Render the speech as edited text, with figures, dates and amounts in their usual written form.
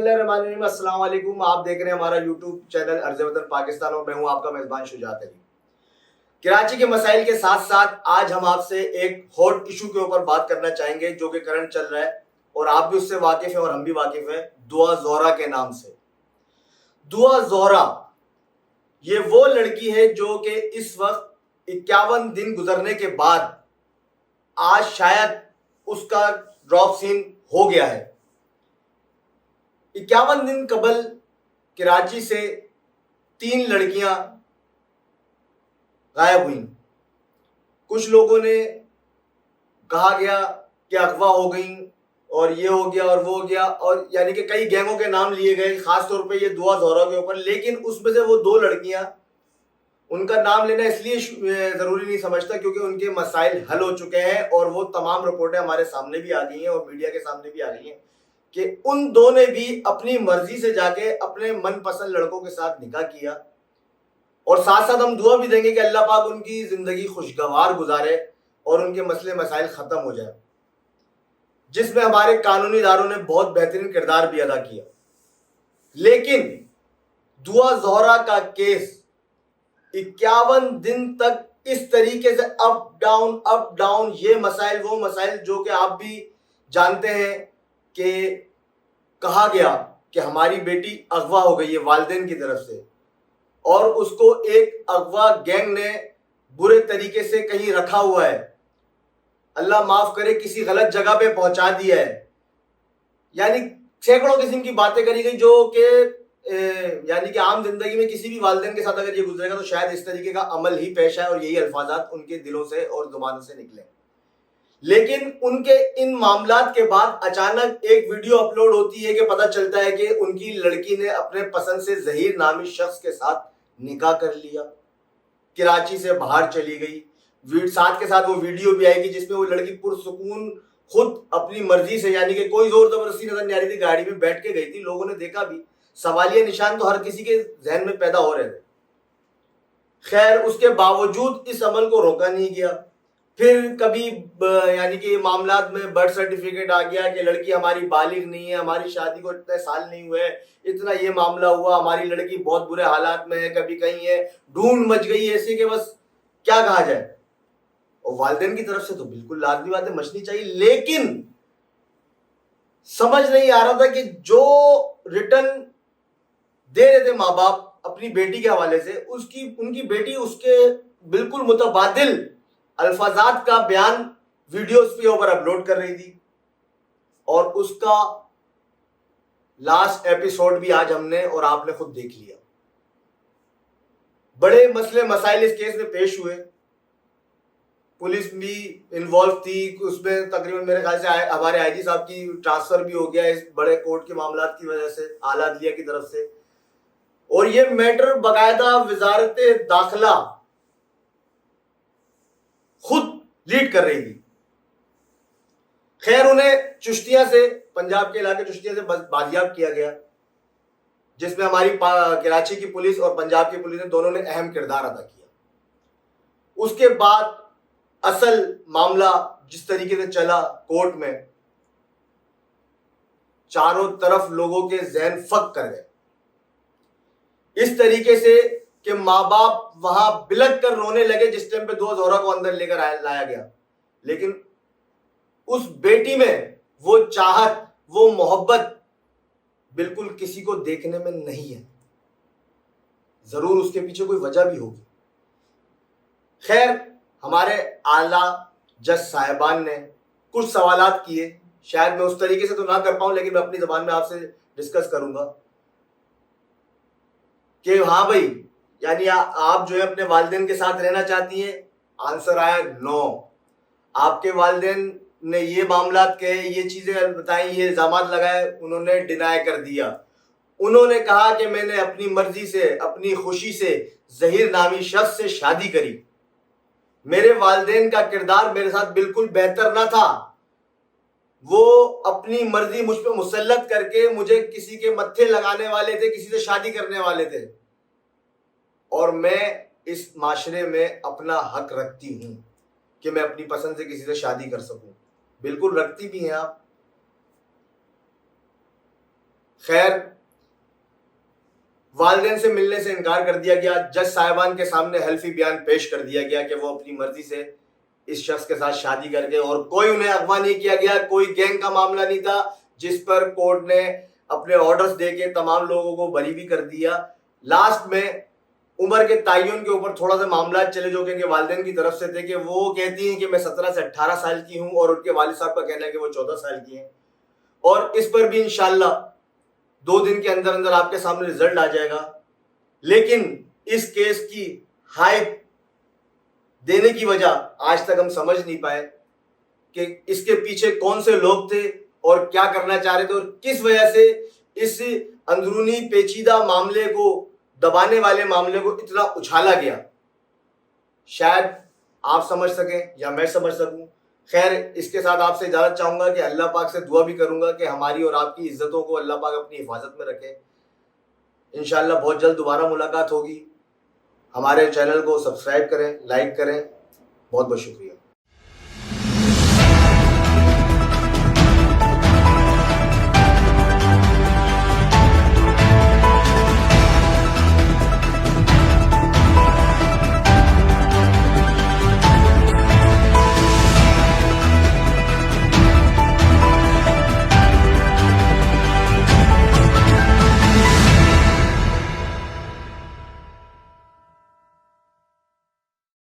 बिस्मिल्लाहिर्रहमानिर्रहीम। अस्सलाम वालेकुम। आप देख रहे हैं हमारा यूट्यूब चैनल अर्ज़ वतन पाकिस्तान और मैं हूं आपका मेज़बान शुजात अली। कराची के मसाइल के साथ साथ आज हम आपसे एक हॉट इशू के ऊपर बात करना चाहेंगे जो कि करंट चल रहा है और आप भी उससे वाकिफ हैं और हम भी वाकिफ हैं। दुआ ज़ोहरा के नाम से। दुआ ज़ोहरा ये वो लड़की है जो कि इस वक्त 51 दिन गुजरने के बाद आज शायद उसका ड्रॉप सीन हो गया है। 51 दिन कबल कराची से 3 लड़कियां गायब हुई। कुछ लोगों ने कहा गया कि अगवा हो गई और ये हो गया और वो हो गया और यानी कि कई गैंगों के नाम लिए गए, खास तौर पे ये दुआ ज़ोहरा के ऊपर। लेकिन उसमें से वो 2 लड़कियां, उनका नाम लेना इसलिए ज़रूरी नहीं समझता क्योंकि उनके मसाइल हल हो चुके हैं और वो तमाम रिपोर्टें हमारे सामने भी आ गई हैं और मीडिया के सामने भी आ गई हैं कि उन 2 ने भी अपनी मर्जी से जाके अपने मनपसंद लड़कों के साथ निकाह किया। और साथ साथ हम दुआ भी देंगे कि अल्लाह पाक उनकी जिंदगी खुशगवार गुजारे और उनके मसले मसाइल खत्म हो जाए, जिसमें हमारे कानूनी इदारों ने बहुत बेहतरीन किरदार भी अदा किया। लेकिन दुआ ज़ोहरा का केस 51 दिन तक इस तरीके से अप डाउन, ये मसाइल वो मसाइल जो कि आप भी जानते हैं कि कहा गया कि हमारी बेटी अगवा हो गई है वालिदैन की तरफ से और उसको एक अगवा गैंग ने बुरे तरीके से कहीं रखा हुआ है, अल्लाह माफ करे किसी गलत जगह पे पहुंचा दिया है। यानी सैकड़ों किस्म की बातें करी गई जो कि यानी कि आम जिंदगी में किसी भी वालिदैन के साथ अगर ये गुजरेगा तो शायद इस तरीके का अमल ही पेश आए और यही अल्फाजात उनके दिलों से और जुबानों से निकले। लेकिन उनके इन मामलात के बाद अचानक एक वीडियो अपलोड होती है कि पता चलता है कि उनकी लड़की ने अपने पसंद से ज़हीर नामी शख्स के साथ निकाह कर लिया, कराची से बाहर चली गई। साथ के साथ वो वीडियो भी आएगी जिसमें वो लड़की पुरसुकून खुद अपनी मर्जी से, यानी कि कोई जोर जबरदस्ती नजर नहीं आ रही थी, गाड़ी में बैठ के गई थी। लोगों ने देखा भी, सवालिया निशान तो हर किसी के जहन में पैदा हो रहे थे। खैर उसके बावजूद इस अमल को रोका नहीं गया। फिर कभी यानी कि मामलात में बर्थ सर्टिफिकेट आ गया कि लड़की हमारी बालिग नहीं है, हमारी शादी को इतने साल नहीं हुए, इतना ये मामला हुआ, हमारी लड़की बहुत बुरे हालात में है, कभी कहीं है, ढूंढ मच गई ऐसे कि बस क्या कहा जाए। और वालिदैन की तरफ से तो बिल्कुल लाजमी बातें मचनी चाहिए, लेकिन समझ नहीं आ रहा था कि जो रिटर्न दे रहे थे माँ बाप अपनी बेटी के हवाले से, उनकी बेटी उसके बिल्कुल मुतबादिल अल्फाजात का बयान वीडियोस के ऊपर अपलोड कर रही थी। और उसका लास्ट एपिसोड भी आज हमने और आपने खुद देख लिया। बड़े मसले मसाइल इस केस में पेश हुए, पुलिस भी इन्वॉल्व थी उसमें। तकरीबन मेरे ख्याल से हमारे आईजी साहब की ट्रांसफर भी हो गया इस बड़े कोर्ट के मामलात की वजह से, आला अदलिया की तरफ से। और ये मैटर बाकायदा वजारत दाखिला खुद लीड कर रही थी। खैर उन्हें चुश्तिया से, पंजाब के इलाके चुश्तिया से बाजियाब किया गया, जिसमें हमारी कराची की पुलिस और पंजाब की पुलिस ने दोनों ने अहम किरदार अदा किया। उसके बाद असल मामला जिस तरीके से चला कोर्ट में, चारों तरफ लोगों के जहन फक कर गए इस तरीके से कि माँ बाप वहां बिलक कर रोने लगे जिस टाइम पे दुआ ज़ोहरा को अंदर लेकर लाया गया। लेकिन उस बेटी में वो चाहत, वो मोहब्बत बिल्कुल किसी को देखने में नहीं है। जरूर उसके पीछे कोई वजह भी होगी। खैर हमारे आला जज साहिबान ने कुछ सवालात किए, शायद मैं उस तरीके से तो ना कर पाऊं लेकिन मैं अपनी जबान में आपसे डिस्कस करूंगा कि हाँ भाई, यानी आप जो है अपने वालिदैन के साथ रहना चाहती हैं। आंसर आया नो। आपके वालिदैन ने ये मामलात कहे, ये चीजें बताई, ये इल्जामात लगाए, उन्होंने डिनाई कर दिया। उन्होंने कहा कि मैंने अपनी मर्जी से, अपनी खुशी से ज़हीर नामी शख्स से शादी करी। मेरे वालिदैन का किरदार मेरे साथ बिल्कुल बेहतर ना था। वो अपनी मर्जी मुझ पर मुसल्लत करके मुझे किसी के मत्थे लगाने वाले थे, किसी से शादी करने वाले थे। और मैं इस माशरे में अपना हक रखती हूं कि मैं अपनी पसंद से किसी से शादी कर सकूं। बिल्कुल रखती भी हैं आप। खैर, वालिदैन से मिलने से इनकार कर दिया गया। जज साहिबान के सामने हल्फी बयान पेश कर दिया गया कि वो अपनी मर्जी से इस शख्स के साथ शादी करके, और कोई उन्हें अगवा नहीं किया गया, कोई गैंग का मामला नहीं था जिस पर कोर्ट ने अपने ऑर्डर्स देके तमाम लोगों को बरी भी कर दिया। लास्ट में उम्र के तयन के ऊपर थोड़ा सा मामला चले जो कि उनके वालिदैन की तरफ से थे कि वो कहती हैं कि मैं 17 से 18 साल की हूं, और उनके वालिद साहब का कहना है कि वो 14 साल की हैं। और इस पर भी इंशाल्लाह 2 दिन के अंदर अंदर आपके सामने रिजल्ट आ जाएगा। लेकिन इस केस की हाइप देने की वजह आज तक हम समझ नहीं पाए कि इसके पीछे कौन से लोग थे और क्या करना चाह रहे थे, और किस वजह से इस अंदरूनी पेचीदा मामले को, दबाने वाले मामले को इतना उछाला गया। शायद आप समझ सकें या मैं समझ सकूं। खैर, इसके साथ आपसे इजाजत चाहूंगा कि अल्लाह पाक से दुआ भी करूंगा कि हमारी और आपकी इज्जतों को अल्लाह पाक अपनी हिफाजत में रखे। इंशाल्लाह बहुत जल्द दोबारा मुलाकात होगी। हमारे चैनल को सब्सक्राइब करें, लाइक करें। बहुत बहुत शुक्रिया।